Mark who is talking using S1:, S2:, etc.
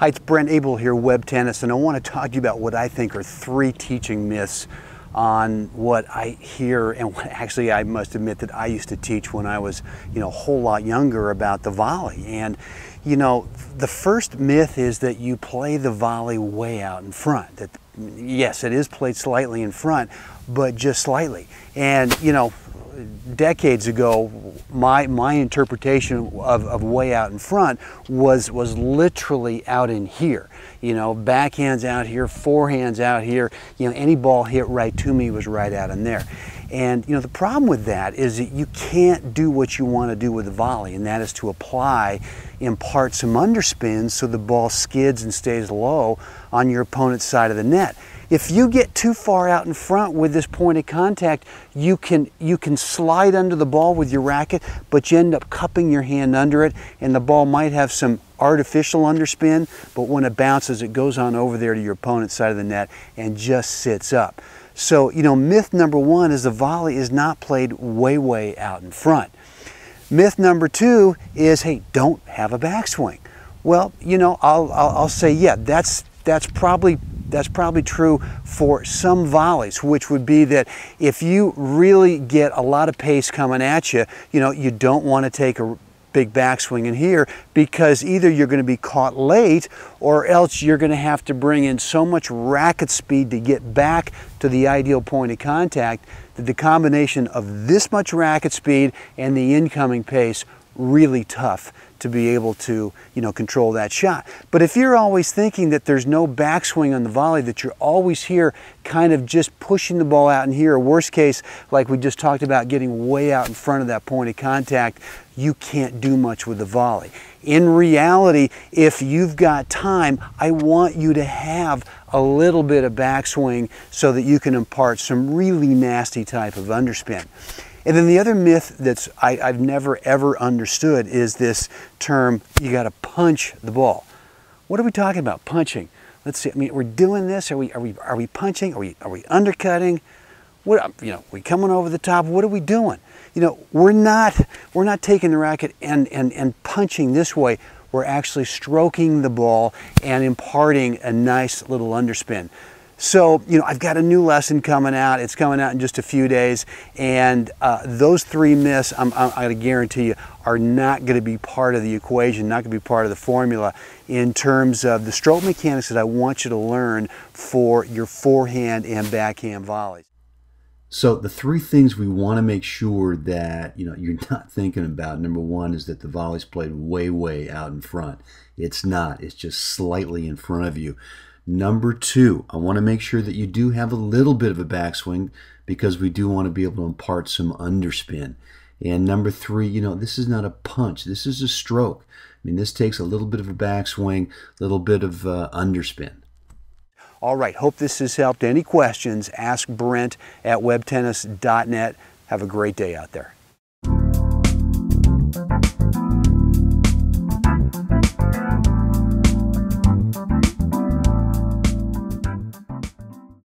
S1: Hi, it's Brent, Abel here, WebTennis, and I want to talk to you about what I think are 3 teaching myths on what I hear and what actually I must admit that I used to teach when I was, a whole lot younger about the volley. And, the first myth is that you play the volley way out in front. That, yes, it is played slightly in front, but just slightly. And, decades ago, my interpretation of way out in front was literally out in here. Backhands out here, forehands out here. Any ball hit right to me was right out in there. And the problem with that is that you can't do what you want to do with the volley, and that is to impart some underspin so the ball skids and stays low on your opponent's side of the net. If you get too far out in front with this point of contact, you can slide under the ball with your racket, but you end up cupping your hand under it, and the ball might have some artificial underspin, but when it bounces, it goes on over there to your opponent's side of the net and just sits up. So, myth number 1 is the volley is not played way out in front. Myth number 2 is, hey, don't have a backswing. Well, I'll say, yeah, that's probably true for some volleys, which would be that if you really get a lot of pace coming at you, you don't want to take a big backswing in here, because either you're going to be caught late or else you're going to have to bring in so much racket speed to get back to the ideal point of contact that the combination of this much racket speed and the incoming pace really tough to be able to, control that shot. But if you're always thinking that there's no backswing on the volley, that you're always here kind of just pushing the ball out in here, or worst case, like we just talked about, getting way out in front of that point of contact, you can't do much with the volley. In reality, if you've got time, I want you to have a little bit of backswing so that you can impart some really nasty type of underspin. And then the other myth that's I've never ever understood is this term, you got to punch the ball. What are we talking about, punching? Let's see. I mean, we're doing this. Are we punching? Are we undercutting? What, we coming over the top? What are we doing? We're not taking the racket and punching this way. We're actually stroking the ball and imparting a nice little underspin. So, I've got a new lesson coming out. It's coming out in just a few days, and those 3 myths, I'm going to guarantee you, are not going to be part of the equation, not going to be part of the formula in terms of the stroke mechanics that I want you to learn for your forehand and backhand volleys. So the 3 things we want to make sure that you're not thinking about. Number 1 is that the volley's played way out in front. It's not. It's just slightly in front of you. Number 2, I want to make sure that you do have a little bit of a backswing, because we do want to be able to impart some underspin. And number 3, this is not a punch. This is a stroke. I mean, this takes a little bit of a backswing, a little bit of underspin. All right, hope this has helped. Any questions, ask Brent at webtennis.net. Have a great day out there.